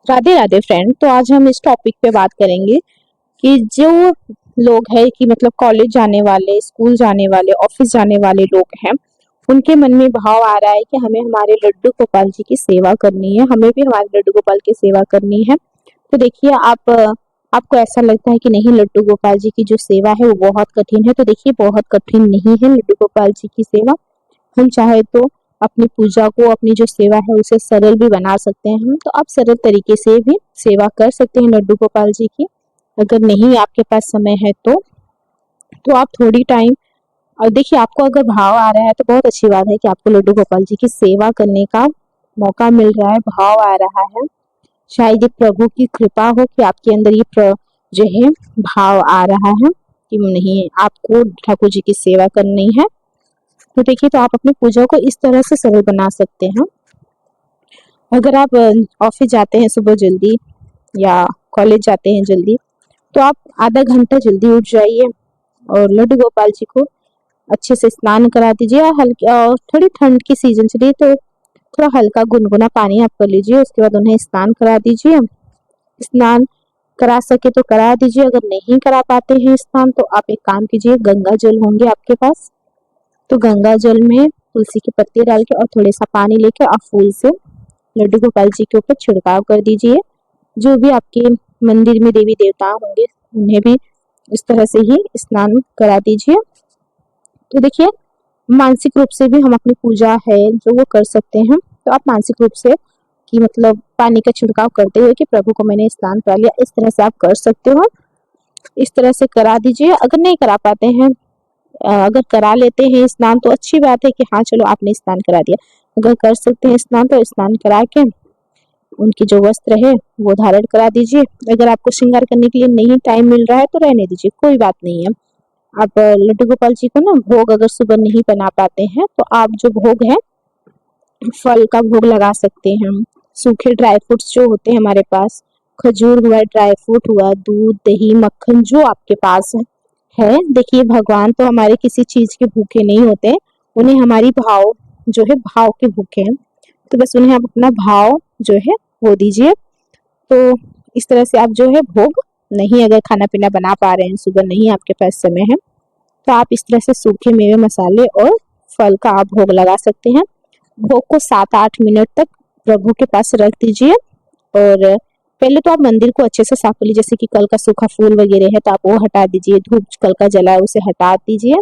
Radhe Radhe friend. तो आज हम इस टॉपिक पे बात करेंगे कि जो लोग हैं कि मतलब कॉलेज जाने वाले, स्कूल जाने वाले, ऑफिस जाने वाले लोग हैं, उनके मन में भाव आ रहा है कि हमें हमारे लड्डू गोपाल जी की सेवा करनी है, हमें भी हमारे लड्डू गोपाल की सेवा करनी है। तो देखिए आपको ऐसा लगता है कि नहीं, लड्डू गोपाल जी की जो सेवा है वो बहुत कठिन है। तो देखिए, बहुत कठिन नहीं है लड्डू गोपाल जी की सेवा। हम चाहे तो अपनी पूजा को, अपनी जो सेवा है उसे सरल भी बना सकते हैं। हम तो आप सरल तरीके से भी सेवा कर सकते हैं लड्डू गोपाल जी की। अगर नहीं आपके पास समय है तो आप थोड़ी टाइम, और देखिए आपको अगर भाव आ रहा है तो बहुत अच्छी बात है कि आपको लड्डू गोपाल जी की सेवा करने का मौका मिल रहा है, भाव आ रहा है। शायद ये प्रभु की कृपा हो कि आपके अंदर ये जो है भाव आ रहा है कि नहीं, आपको ठाकुर जी की सेवा करनी है। तो देखिए, तो आप अपनी पूजा को इस तरह से सरल बना सकते हैं। अगर आप ऑफिस जाते हैं सुबह जल्दी या कॉलेज जाते हैं जल्दी, तो आप आधा घंटा जल्दी उठ जाइए और लड्डू गोपाल जी को अच्छे से स्नान करा दीजिए। हल्की थोड़ी ठंड की सीजन चलिए तो थोड़ा हल्का गुनगुना पानी आप कर लीजिए। उसके बाद उन्हें स्नान करा दीजिए। स्नान करा सके तो करा दीजिए, अगर नहीं करा पाते हैं स्नान तो आप एक काम कीजिए, गंगा जल होंगे आपके पास तो गंगा जल में तुलसी के पत्ते डाल के और थोड़े सा पानी लेके आप फूल से लड्डू गोपाल जी के ऊपर छिड़काव कर दीजिए। जो भी आपके मंदिर में देवी देवता होंगे उन्हें भी इस तरह से ही स्नान करा दीजिए। तो देखिए, मानसिक रूप से भी हम अपनी पूजा है जो वो कर सकते हैं। तो आप मानसिक रूप से कि मतलब पानी का छिड़काव करते हुए कि प्रभु को मैंने स्नान करा लिया, इस तरह से आप कर सकते हो। इस तरह से करा दीजिए। अगर नहीं करा पाते हैं, अगर करा लेते हैं स्नान तो अच्छी बात है कि हाँ चलो आपने स्नान करा दिया। अगर कर सकते हैं स्नान तो स्नान करा के उनकी जो वस्त्र है वो धारण करा दीजिए। अगर आपको श्रृंगार करने के लिए नहीं टाइम मिल रहा है तो रहने दीजिए, कोई बात नहीं है। आप लड्डू गोपाल जी को ना भोग अगर सुबह नहीं बना पाते हैं तो आप जो भोग है, फल का भोग लगा सकते हैं। सूखे ड्राई फ्रूट्स जो होते हैं हमारे पास, खजूर हुआ, ड्राई फ्रूट हुआ, दूध, दही, मक्खन जो आपके पास है। देखिए, भगवान तो हमारे किसी चीज के भूखे नहीं होते, उन्हें हमारी भाव जो है, भाव के भूखे हैं। तो बस उन्हें आप अपना भाव जो है वो दीजिए। तो इस तरह से आप जो है भोग, नहीं अगर खाना पीना बना पा रहे हैं, सुबह नहीं आपके पास समय है, तो आप इस तरह से सूखे मेवे, मसाले और फल का आप भोग लगा सकते हैं। भोग को 7-8 मिनट तक प्रभु के पास रख दीजिए। और पहले तो आप मंदिर को अच्छे से साफ कर लीजिए, जैसे कि कल का सूखा फूल वगैरह है तो आप वो हटा दीजिए, धूप कल का जला है उसे हटा दीजिए,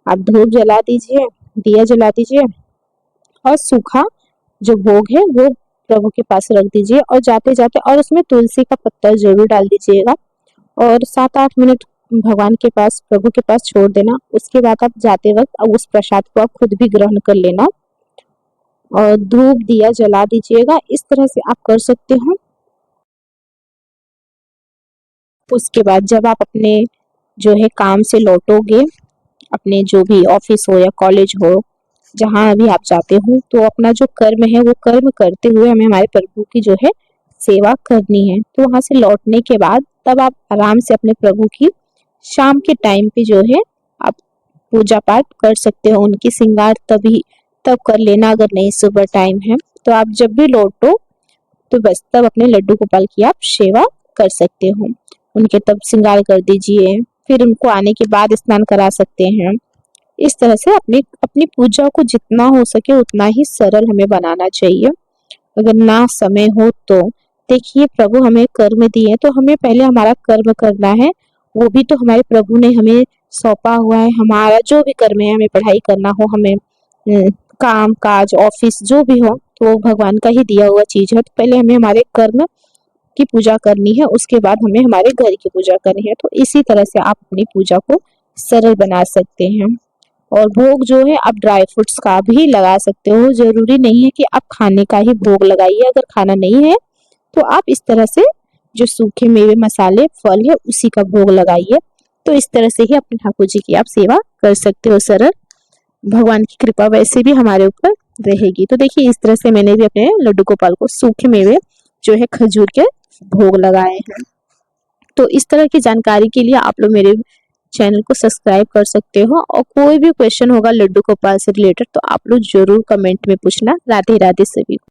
आप धूप जला दीजिए, दिया जला दीजिए और सूखा जो भोग है वो प्रभु के पास रख दीजिए। और जाते जाते और उसमें तुलसी का पत्ता जरूर डाल दीजिएगा और 7-8 मिनट भगवान के पास, प्रभु के पास छोड़ देना। उसके बाद आप जाते वक्त अब उस प्रसाद को आप खुद भी ग्रहण कर लेना और धूप दिया जला दीजिएगा। इस तरह से आप कर सकते हो। उसके बाद जब आप अपने जो है काम से लौटोगे, अपने जो भी ऑफिस हो या कॉलेज हो, जहाँ अभी आप जाते हो, तो अपना जो कर्म है वो कर्म करते हुए हमें हमारे प्रभु की जो है सेवा करनी है। तो वहां से लौटने के बाद तब आप आराम से अपने प्रभु की शाम के टाइम पे जो है आप पूजा पाठ कर सकते हो। उनकी श्रृंगार तभी तब कर लेना, अगर नहीं सुबह टाइम है तो आप जब भी लौटो तो बस तब अपने लड्डू गोपाल की आप सेवा कर सकते हो। उनके तब श्रृंगार कर दीजिए, फिर उनको आने के बाद स्नान करा सकते हैं। इस तरह से अपनी अपनी पूजा को जितना हो सके उतना ही सरल हमें बनाना चाहिए। अगर ना समय हो तो देखिए, प्रभु हमें कर्म दिए तो हमें पहले हमारा कर्म करना है। वो भी तो हमारे प्रभु ने हमें सौंपा हुआ है। हमारा जो भी कर्म है, हमें पढ़ाई करना हो, हमें काम काज ऑफिस जो भी हो, तो वो भगवान का ही दिया हुआ चीज है। तो पहले हमें हमारे कर्म की पूजा करनी है, उसके बाद हमें हमारे घर की पूजा करनी है। तो इसी तरह से आप अपनी पूजा को सरल बना सकते हैं। और भोग जो है आप ड्राई फ्रूट्स का भी लगा सकते हो, जरूरी नहीं है कि आप खाने का ही भोग लगाइए। अगर खाना नहीं है तो आप इस तरह से जो सूखे मेवे, मसाले, फल है उसी का भोग लगाइए। तो इस तरह से ही अपने ठाकुर जी की आप सेवा कर सकते हो सरल। भगवान की कृपा वैसे भी हमारे ऊपर रहेगी। तो देखिए, इस तरह से मैंने भी अपने लड्डू गोपाल को सूखे मेवे जो है खजूर के भोग लगाए हैं। तो इस तरह की जानकारी के लिए आप लोग मेरे चैनल को सब्सक्राइब कर सकते हो। और कोई भी क्वेश्चन होगा लड्डू गोपाल से रिलेटेड तो आप लोग जरूर कमेंट में पूछना। राधे राधे सभी को।